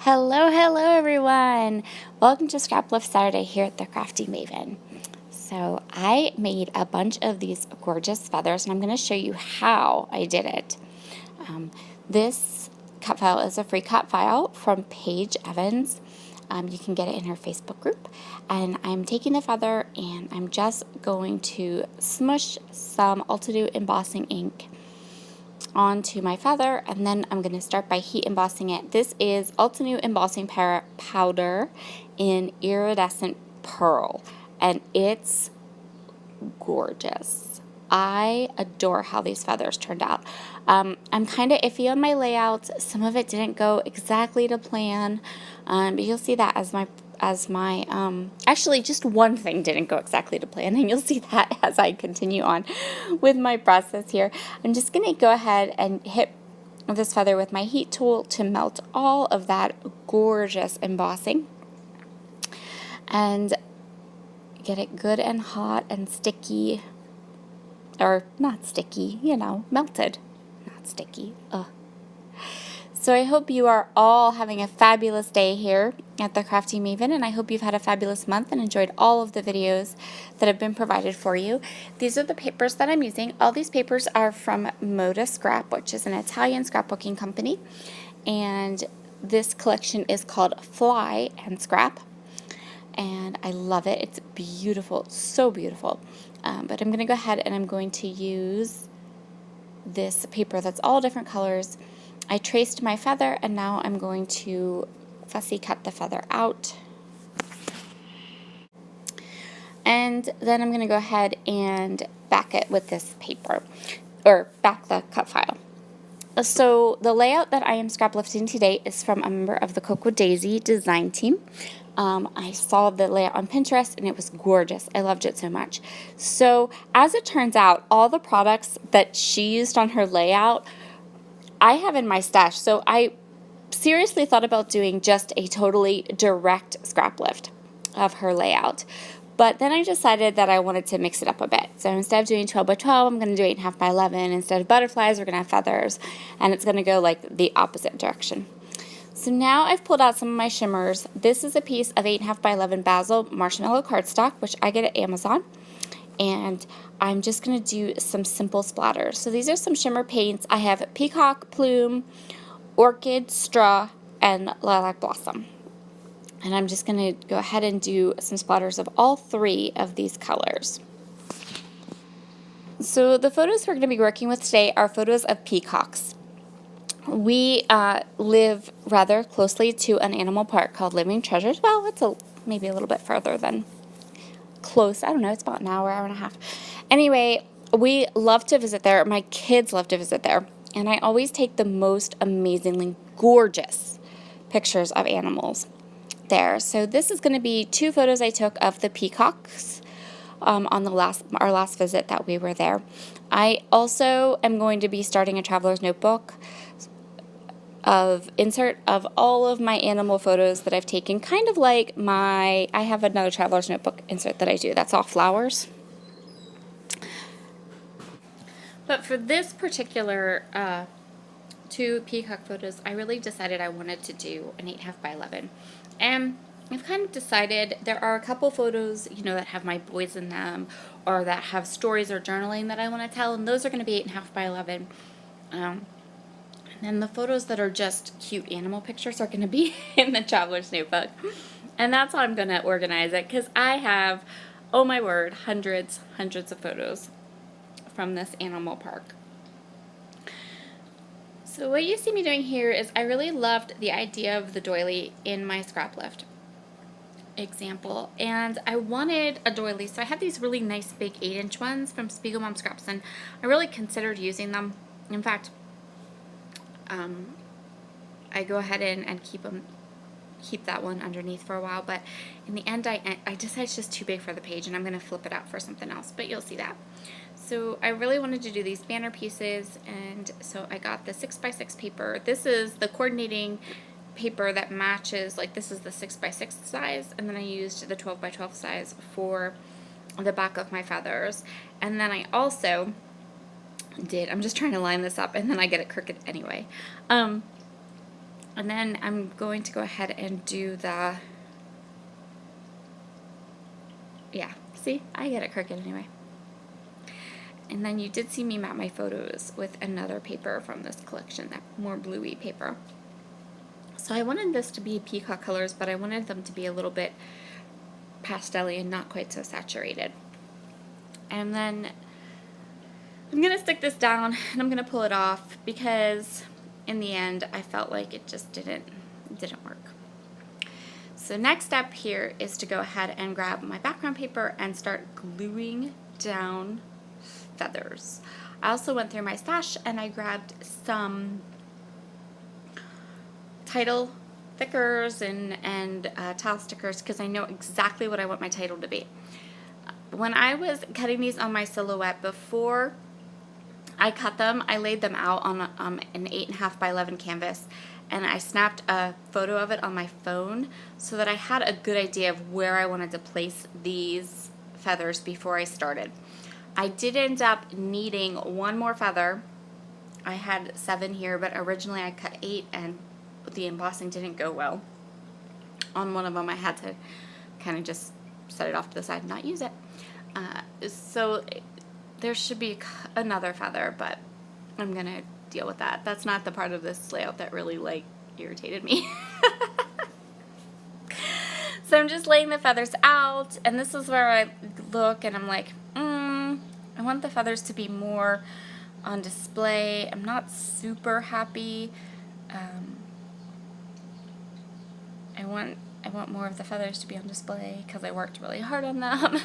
Hello everyone! Welcome to Scraplift Saturday here at the Crafty Maven. So I made a bunch of these gorgeous feathers and I'm going to show you how I did it. This cut file is a free cut file from Paige Evans. You can get it in her Facebook group. And I'm taking the feather and I'm just going to smush some Ultra embossing ink onto my feather, and then I'm going to start by heat embossing it. This is Ultra embossing powder in iridescent pearl, and it's gorgeous. I adore how these feathers turned out. I'm kind of iffy on my layout. Some of it didn't go exactly to plan, but you'll see that as my actually just one thing didn't go exactly to plan, and you'll see that as I continue on with my process here. I'm just going to go ahead and hit this feather with my heat tool to melt all of that gorgeous embossing and get it good and hot and sticky, or not sticky, you know, melted, not sticky. Ugh. So I hope you are all having a fabulous day here at the Crafty Maven, and I hope you've had a fabulous month and enjoyed all of the videos that have been provided for you. These are the papers that I'm using. All these papers are from Moda Scrap, which is an Italian scrapbooking company, and this collection is called Fly and Scrap, and I love it. It's beautiful, so beautiful. But I'm going to go ahead and I'm going to use this paper that's all different colors. I traced my feather, and now I'm going to fussy cut the feather out. And then I'm going to go ahead and back it with this paper, or back the cut file. So the layout that I am scraplifting today is from a member of the Coco Daisy design team. I saw the layout on Pinterest and it was gorgeous. I loved it so much. So as it turns out, all the products that she used on her layout I have in my stash. So I seriously thought about doing just a totally direct scrap lift of her layout. But then I decided that I wanted to mix it up a bit. So instead of doing 12 by 12, I'm going to do 8.5 by 11. Instead of butterflies, we're going to have feathers. And it's going to go like the opposite direction. So now I've pulled out some of my shimmers. This is a piece of 8.5 by 11 basil marshmallow cardstock, which I get at Amazon. And I'm just going to do some simple splatters. So these are some shimmer paints. I have Peacock, Plume, Orchid, Straw, and Lilac Blossom. And I'm just going to go ahead and do some splatters of all three of these colors. So the photos we're going to be working with today are photos of peacocks. We live rather closely to an animal park called Living Treasures. Well, it's maybe a little bit further than close. I don't know. It's about an hour and a half. Anyway, we love to visit there. My kids love to visit there. And I always take the most amazingly gorgeous pictures of animals there. So this is going to be two photos I took of the peacocks on our last visit that we were there. I also am going to be starting a traveler's notebook of insert of all of my animal photos that I've taken, kind of like I have another traveler's notebook insert that I do. That's all flowers. But for this particular two peacock photos, I really decided I wanted to do an 8.5 by 11. And I've kind of decided there are a couple photos, you know, that have my boys in them or that have stories or journaling that I want to tell, and those are going to be 8.5 by 11. And the photos that are just cute animal pictures are going to be in the traveler's notebook. And that's how I'm going to organize it, because I have, oh my word, hundreds of photos from this animal park. So what you see me doing here is I really loved the idea of the doily in my scrap lift example, and I wanted a doily. So I have these really nice big 8-inch ones from Spiegelmom Scraps, and I really considered using them. In fact, I go ahead and keep that one underneath for a while, but in the end I decided it's just too big for the page, and I'm going to flip it out for something else, but you'll see that. So I really wanted to do these banner pieces, and so I got the 6x6 paper. This is the coordinating paper that matches, like this is the 6x6 size, and then I used the 12x12 size for the back of my feathers. And then I also I'm just trying to line this up, and then I get it crooked anyway. And then I'm going to go ahead and do the, yeah, see, I get it crooked anyway. And then you did see me map my photos with another paper from this collection, that more bluey paper. So I wanted this to be peacock colors, but I wanted them to be a little bit pastel-y and not quite so saturated. And then I'm going to stick this down and I'm going to pull it off because in the end I felt like it just didn't work. So next step here is to go ahead and grab my background paper and start gluing down feathers. I also went through my stash and I grabbed some title stickers and tile stickers because I know exactly what I want my title to be. When I was cutting these on my silhouette, before I cut them, I laid them out on an 8.5 by 11 canvas, and I snapped a photo of it on my phone so that I had a good idea of where I wanted to place these feathers before I started. I did end up needing one more feather. I had 7 here, but originally I cut 8 and the embossing didn't go well. On one of them I had to kind of just set it off to the side and not use it. So there should be another feather, but I'm gonna deal with that. That's not the part of this layout that really like irritated me. So I'm just laying the feathers out, and this is where I look and I'm like, I want the feathers to be more on display. I'm not super happy. I want more of the feathers to be on display because I worked really hard on them.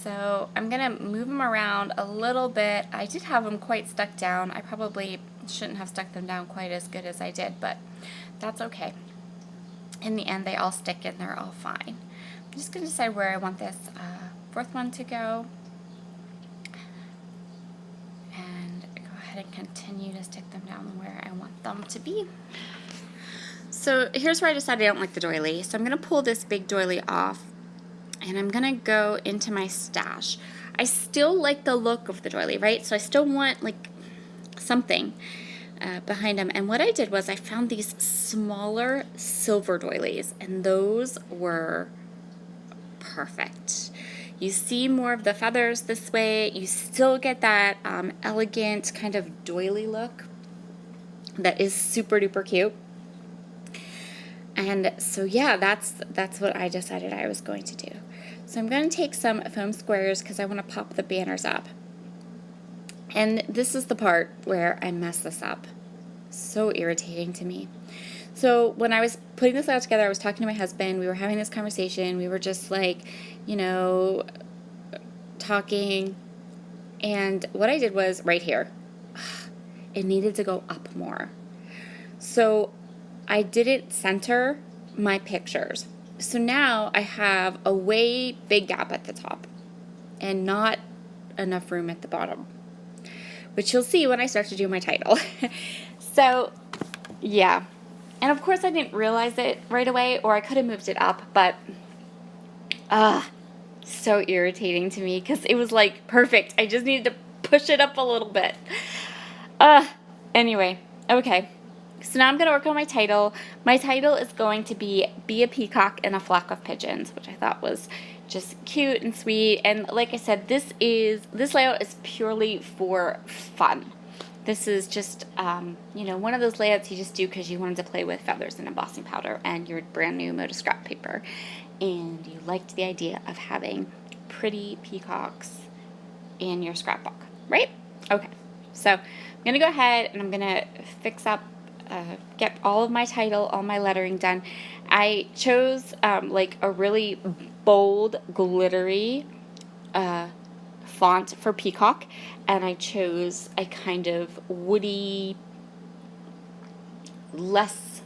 So I'm gonna move them around a little bit. I did have them quite stuck down. I probably shouldn't have stuck them down quite as good as I did, but that's okay. In the end, they all stick and they're all fine. I'm just gonna decide where I want this fourth one to go. And go ahead and continue to stick them down where I want them to be. So here's where I decided I don't like the doily. So I'm going to pull this big doily off and I'm going to go into my stash. I still like the look of the doily, right? So I still want like something behind them. And what I did was I found these smaller silver doilies, and those were perfect. You see more of the feathers this way. You still get that elegant kind of doily look that is super duper cute. And so yeah, that's what I decided I was going to do. So I'm going to take some foam squares because I want to pop the banners up. And this is the part where I mess this up. So irritating to me. So when I was putting this out together, I was talking to my husband. We were having this conversation. We were just like, you know, talking. And what I did was right here. It needed to go up more. So I didn't center my pictures. So now I have a way big gap at the top and not enough room at the bottom, which you'll see when I start to do my title. So yeah. And of course I didn't realize it right away, or I could have moved it up, but so irritating to me because it was like perfect. I just needed to push it up a little bit. Anyway, okay. So now I'm going to work on my title. My title is going to be a Peacock and a Flock of Pigeons, which I thought was just cute and sweet. And like I said, this layout is purely for fun. This is just, you know, one of those layouts you just do because you wanted to play with feathers and embossing powder and your brand new Moda scrap paper. And you liked the idea of having pretty peacocks in your scrapbook, right? Okay, so I'm going to go ahead and I'm going to fix up get all of my title, all my lettering done. I chose like a really bold, glittery font for Peacock, and I chose a kind of woody, less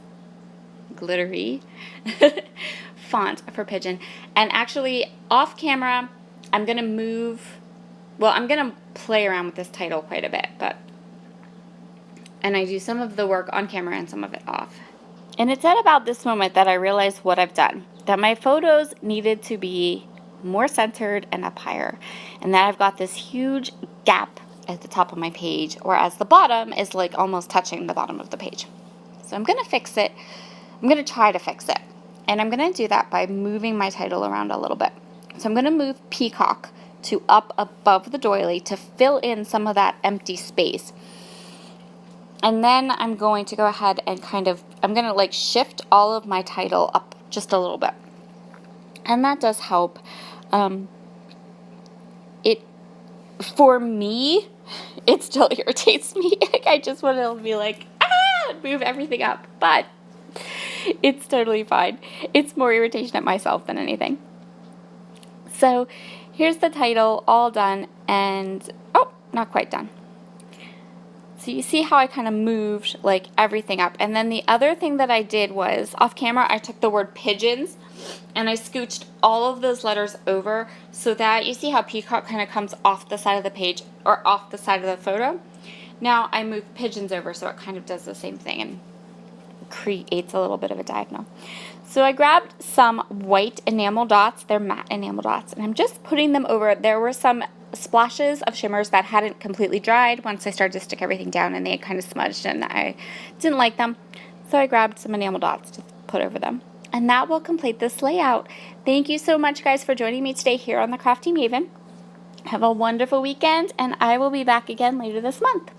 glittery font for Pigeon. And actually, off camera, I'm going to play around with this title quite a bit, and I do some of the work on camera and some of it off. And it's at about this moment that I realized what I've done, that my photos needed to be more centered and up higher, and that I've got this huge gap at the top of my page, whereas the bottom is like almost touching the bottom of the page. So I'm going to fix it. I'm going to try to fix it. And I'm going to do that by moving my title around a little bit. So I'm going to move Peacock to up above the doily to fill in some of that empty space. And then I'm going to go ahead and I'm going to like shift all of my title up just a little bit. And that does help. For me, it still irritates me. Like, I just want to be like, move everything up. But it's totally fine. It's more irritation at myself than anything. So here's the title all done, and not quite done. So you see how I kind of moved like everything up. And then the other thing that I did was off camera, I took the word pigeons and I scooched all of those letters over so that you see how Peacock kind of comes off the side of the page or off the side of the photo. Now I moved pigeons over so it kind of does the same thing and creates a little bit of a diagonal. So I grabbed some white enamel dots. They're matte enamel dots, and I'm just putting them over. There were some splashes of shimmers that hadn't completely dried once I started to stick everything down, and they had kind of smudged and I didn't like them. So I grabbed some enamel dots to put over them. And that will complete this layout. Thank you so much, guys, for joining me today here on the Crafty Maven. Have a wonderful weekend, and I will be back again later this month.